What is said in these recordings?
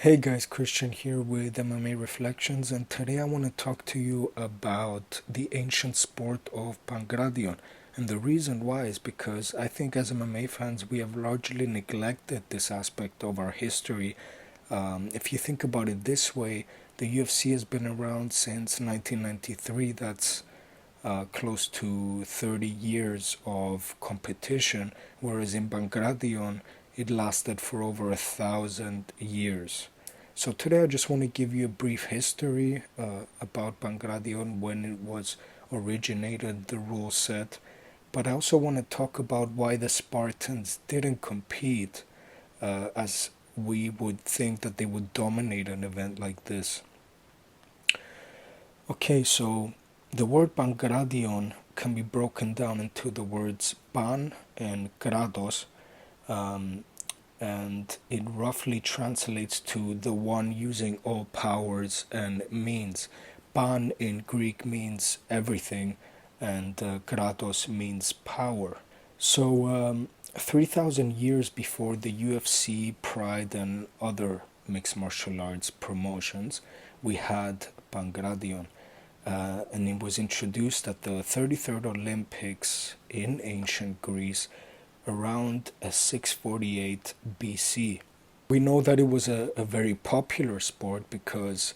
Hey guys, Christian here with MMA Reflections, and today I want to talk to you about the ancient sport of Pankration. And the reason why is because I think as MMA fans we have largely neglected this aspect of our history. If you think about it this way, the UFC has been around since 1993. That's close to 30 years of competition, whereas in Pankration it lasted for over 1,000 years. So today I just want to give you a brief history about Pankration, when it was originated, the rule set, but I also want to talk about why the Spartans didn't compete as we would think that they would dominate an event like this. Okay, so the word Pankration can be broken down into the words pan and kratos, um, and it roughly translates to the one using all powers and means. Pan in Greek means everything, and kratos means power. So, 3,000 years before the UFC, Pride, and other mixed martial arts promotions, we had Pankration. And it was introduced at the 33rd Olympics in ancient Greece around 648 BC. We know that it was a very popular sport because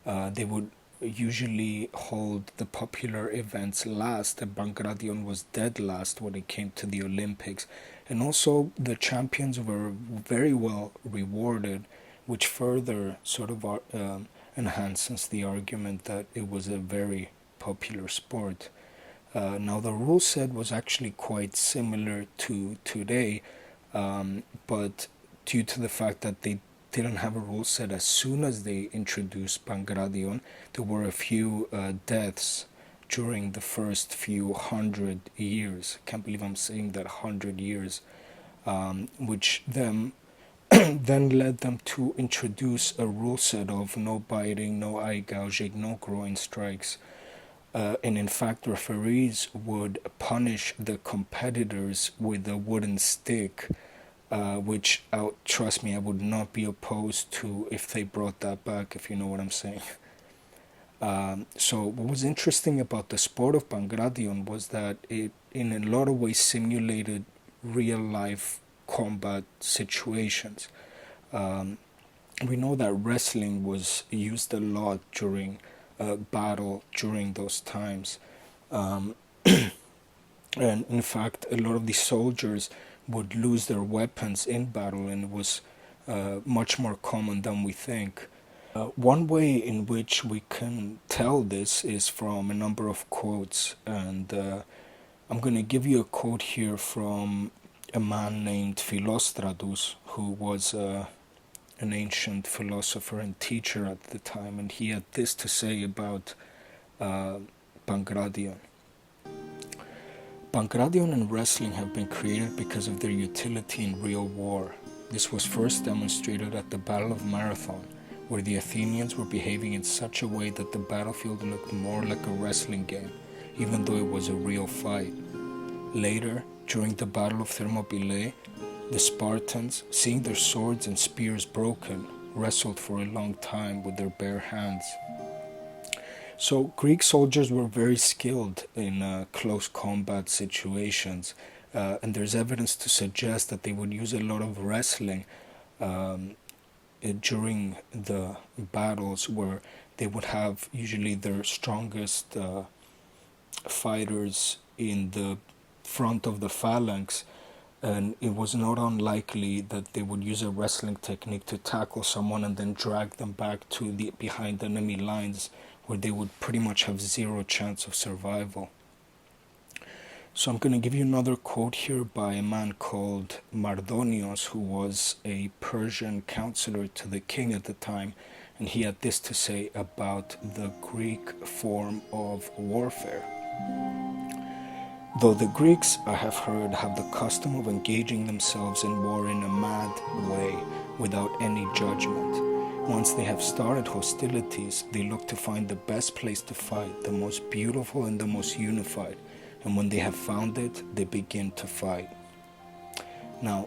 they would usually hold the popular events last, and Pankration was dead last when it came to the Olympics. And also, the champions were very well rewarded, which further sort of enhances the argument that it was a very popular sport. Now, the rule set was actually quite similar to today, but due to the fact that they didn't have a rule set as soon as they introduced Pankration, there were a few deaths during the first few 100 years. Can't believe I'm saying that, 100 years, which then led them to introduce a rule set of no biting, no eye gouging, no groin strikes. And in fact, referees would punish the competitors with a wooden stick, which, trust me, I would not be opposed to if they brought that back, if you know what I'm saying. So what was interesting about the sport of Pankration was that it, in a lot of ways, simulated real life combat situations. We know that wrestling was used a lot during battle during those times. And in fact, a lot of the soldiers would lose their weapons in battle, and it was much more common than we think. One way in which we can tell this is from a number of quotes, and I'm going to give you a quote here from a man named Philostratus, who was an ancient philosopher and teacher at the time, and he had this to say about Pankration. Pankration and wrestling have been created because of their utility in real war. This was first demonstrated at the Battle of Marathon, where the Athenians were behaving in such a way that the battlefield looked more like a wrestling game, even though it was a real fight. Later, during the Battle of Thermopylae, the Spartans, seeing their swords and spears broken, wrestled for a long time with their bare hands. So Greek soldiers were very skilled in close combat situations, and there's evidence to suggest that they would use a lot of wrestling during the battles, where they would have usually their strongest fighters in the front of the phalanx, and it was not unlikely that they would use a wrestling technique to tackle someone and then drag them back to the behind enemy lines, where they would pretty much have zero chance of survival. So I'm going to give you another quote here by a man called Mardonios, who was a Persian counselor to the king at the time, and he had this to say about the Greek form of warfare. Though the Greeks, I have heard, have the custom of engaging themselves in war in a mad way, without any judgment. Once they have started hostilities, they look to find the best place to fight, the most beautiful and the most unified. And when they have found it, they begin to fight. Now,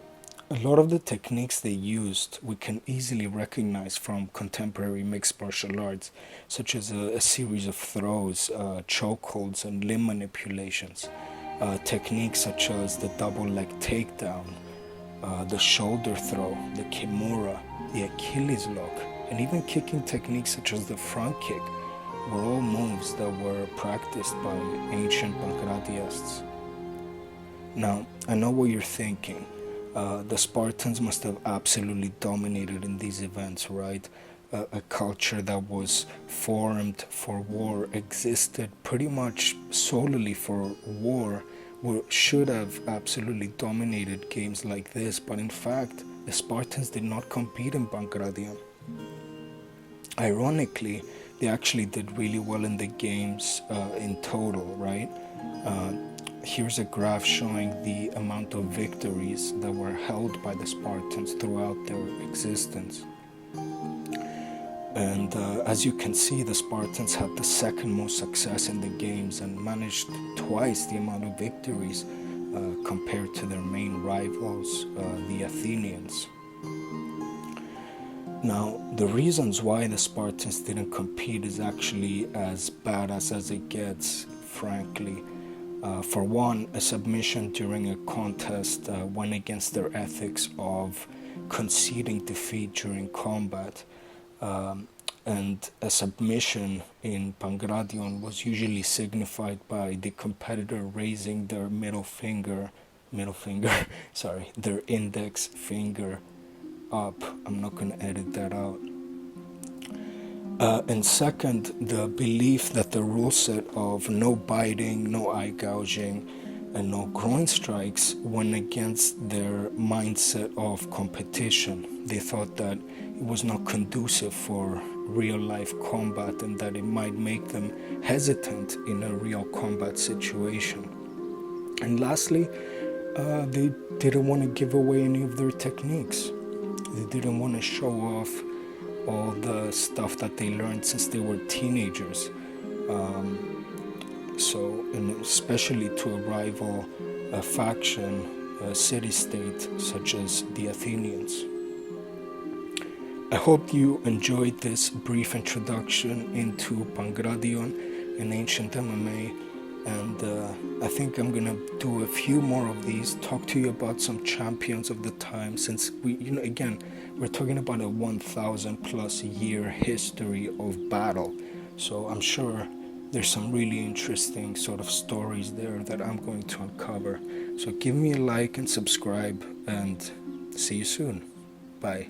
A lot of the techniques they used we can easily recognize from contemporary mixed martial arts, such as a series of throws, chokeholds, and limb manipulations. Techniques such as the double leg takedown, the shoulder throw, the kimura, the Achilles lock, and even kicking techniques such as the front kick were all moves that were practiced by ancient Pankratyists. Now, I know what you're thinking. The Spartans must have absolutely dominated in these events, right? A culture that was formed for war, existed pretty much solely for war, should have absolutely dominated games like this, but in fact, the Spartans did not compete in Pankration. Ironically, they actually did really well in the games in total, right? Uh, Here's a graph showing the amount of victories that were held by the Spartans throughout their existence. And as you can see, the Spartans had the second most success in the games and managed twice the amount of victories compared to their main rivals, the Athenians. Now, the reasons why the Spartans didn't compete is actually as badass as it gets, frankly. For one, a submission during a contest went against their ethics of conceding defeat during combat. And a submission in Pankration was usually signified by the competitor raising their their index finger up. I'm not going to edit that out. And second, the belief that the rule set of no biting, no eye gouging, and no groin strikes went against their mindset of competition. They thought that it was not conducive for real life combat and that it might make them hesitant in a real combat situation. And lastly, they didn't want to give away any of their techniques. They didn't want to show off all the stuff that they learned since they were teenagers. And especially to a rival faction, a city-state such as the Athenians. I hope you enjoyed this brief introduction into Pankration and ancient MMA, and I think I'm gonna do a few more of these, talk to you about some champions of the time, since we're talking about a 1,000 plus year history of battle. So I'm sure there's some really interesting sort of stories there that I'm going to uncover. So give me a like and subscribe, and see you soon. Bye.